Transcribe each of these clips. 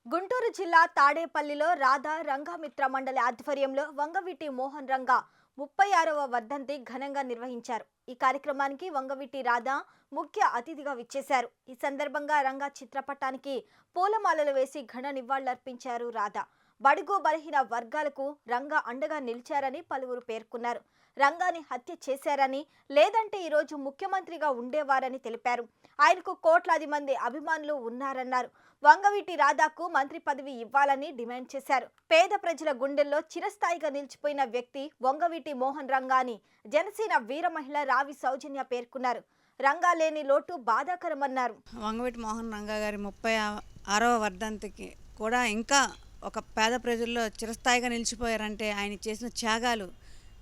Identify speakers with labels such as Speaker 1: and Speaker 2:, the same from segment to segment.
Speaker 1: గుంటూరు జిల్లా తాడేపల్లిలో రాధా రంగమిత్ర మండలి ఆధ్వర్యంలో వంగవీటి మోహన్ రంగ 36వ వర్ధంతి ఘనంగా నిర్వహించారు. ఈ కార్యక్రమానికి వంగవీటి రాధా ముఖ్య అతిథిగా విచ్చేశారు. ఈ సందర్భంగా రంగా చిత్రపటానికి పూలమాలలు వేసి ఘన నివాళులర్పించారు రాధా. బడుగు బలహీన వర్గాలకు రంగా అండగా నిలిచారని పలువురు పేర్కొన్నారు. రంగాని హత్య చేశారని, లేదంటే ఈరోజు ముఖ్యమంత్రిగా ఉండేవారని తెలిపారు. ఆయనకు కోట్లాది మంది అభిమానులు ఉన్నారన్నారు. వంగవీటి రాధాకు మంత్రి పదవి ఇవ్వాలని డిమాండ్ చేశారు. పేద ప్రజల గుండెల్లో చిరస్థాయిగా నిలిచిపోయిన వ్యక్తి వంగవీటి మోహన్ రంగా అని జనసేన వీర మహిళ రావి సౌజన్య పేర్కొన్నారు. రంగా లేని లోటు బాధాకరమన్నారు.
Speaker 2: వంగవీటి మోహన్ రంగా గారి 36వ వర్ధంతికి కూడా ఇంకా ఒక పేద ప్రజల్లో చిరస్థాయిగా నిలిచిపోయారంటే ఆయన చేసిన త్యాగాలు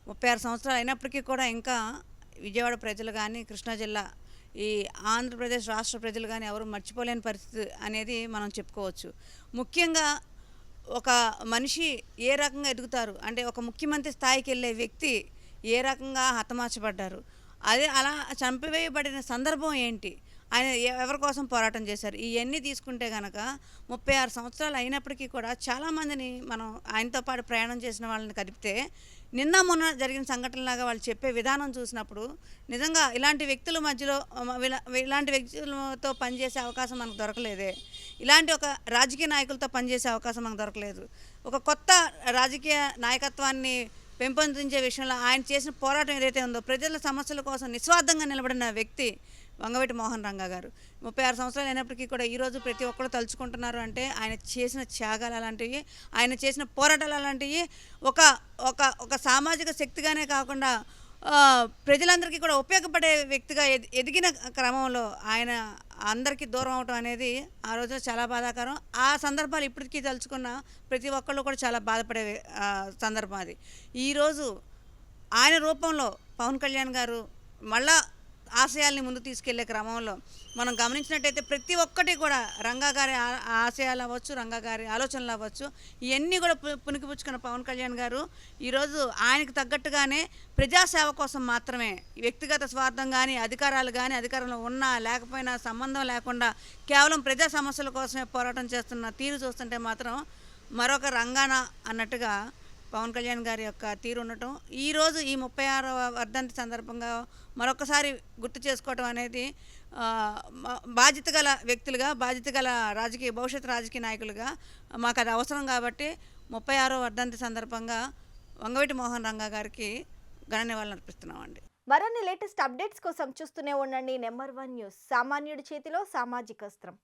Speaker 2: 36 సంవత్సరాలు అయినప్పటికీ కూడా ఇంకా విజయవాడ ప్రజలు కానీ, కృష్ణా జిల్లా, ఈ ఆంధ్రప్రదేశ్ రాష్ట్ర ప్రజలు కానీ ఎవరు మర్చిపోలేని పరిస్థితి అనేది మనం చెప్పుకోవచ్చు. ముఖ్యంగా ఒక మనిషి ఏ రకంగా ఎదుగుతారు అంటే ఒక ముఖ్యమంత్రి స్థాయికి వెళ్ళే వ్యక్తి ఏ రకంగా హతమార్చబడ్డారు, అదే అలా చంపివేయబడిన సందర్భం ఏంటి, ఆయన ఎవరి కోసం పోరాటం చేశారు, ఇవన్నీ తీసుకుంటే కనుక 36 సంవత్సరాలు అయినప్పటికీ కూడా చాలామందిని మనం ఆయనతో పాటు ప్రయాణం చేసిన వాళ్ళని కదిపితే నిన్న మొన్న జరిగిన సంఘటనలాగా వాళ్ళు చెప్పే విధానం చూసినప్పుడు నిజంగా ఇలాంటి వ్యక్తుల మధ్యలో ఇలాంటి వ్యక్తులతో పనిచేసే అవకాశం మనకు దొరకలేదే, ఇలాంటి ఒక రాజకీయ నాయకులతో పనిచేసే అవకాశం మనకు దొరకలేదు. ఒక కొత్త రాజకీయ నాయకత్వాన్ని పెంపొందించే విషయంలో ఆయన చేసిన పోరాటం ఏదైతే ఉందో, ప్రజల సమస్యల కోసం నిస్వార్థంగా నిలబడిన వ్యక్తి వంగవీటి మోహన్ రంగా గారు. 36 సంవత్సరాలు అయినప్పటికీ కూడా ఈరోజు ప్రతి ఒక్కరు తలుచుకుంటున్నారు అంటే ఆయన చేసిన త్యాగాలు అలాంటివి, ఆయన చేసిన పోరాటాలు అలాంటివి. ఒక ఒక ఒక సామాజిక శక్తిగానే కాకుండా ప్రజలందరికీ కూడా ఉపయోగపడే వ్యక్తిగా ఎదిగిన క్రమంలో ఆయన అందరికీ దూరం అవటం అనేది ఆ రోజున చాలా బాధాకరం. ఆ సందర్భాలు ఇప్పటికీ తలుచుకున్న ప్రతి ఒక్కళ్ళు కూడా చాలా బాధపడే సందర్భం అది. ఈరోజు ఆయన రూపంలో పవన్ కళ్యాణ్ గారు మళ్ళా ఆశయాల్ని ముందు తీసుకెళ్లే క్రమంలో మనం గమనించినట్టయితే ప్రతి ఒక్కటి కూడా రంగా గారి ఆశయాలు అవ్వచ్చు, రంగా గారి ఆలోచనలు అవ్వచ్చు, ఇవన్నీ కూడా పుణికిపుచ్చుకున్న పవన్ కళ్యాణ్ గారు ఈరోజు ఆయనకు తగ్గట్టుగానే ప్రజాసేవ కోసం మాత్రమే, వ్యక్తిగత స్వార్థం కానీ అధికారాలు కానీ అధికారంలో ఉన్నా లేకపోయినా సంబంధం లేకుండా కేవలం ప్రజా సమస్యల కోసమే పోరాటం చేస్తున్న తీరు చూస్తుంటే మాత్రం మరొక రంగాన అన్నట్టుగా పవన్ కళ్యాణ్ గారి యొక్క తీరు ఉండటం, ఈరోజు ఈ 36వ వర్ధంతి సందర్భంగా మరొకసారి గుర్తు చేసుకోవటం అనేది బాధ్యత గల వ్యక్తులుగా, బాధ్యత గల భవిష్యత్ రాజకీయ నాయకులుగా మాకు అది అవసరం కాబట్టి 36వ వర్ధంతి సందర్భంగా వంగవీటి మోహన్ రంగా గారికి ఘన నివాళులు అర్పిస్తున్నామండి.
Speaker 1: మరిన్ని లేటెస్ట్ అప్డేట్స్ కోసం చూస్తూనే ఉండండి నెంబర్ 1 న్యూస్. సామాన్యుడి చేతిలో సామాజిక అస్త్రం.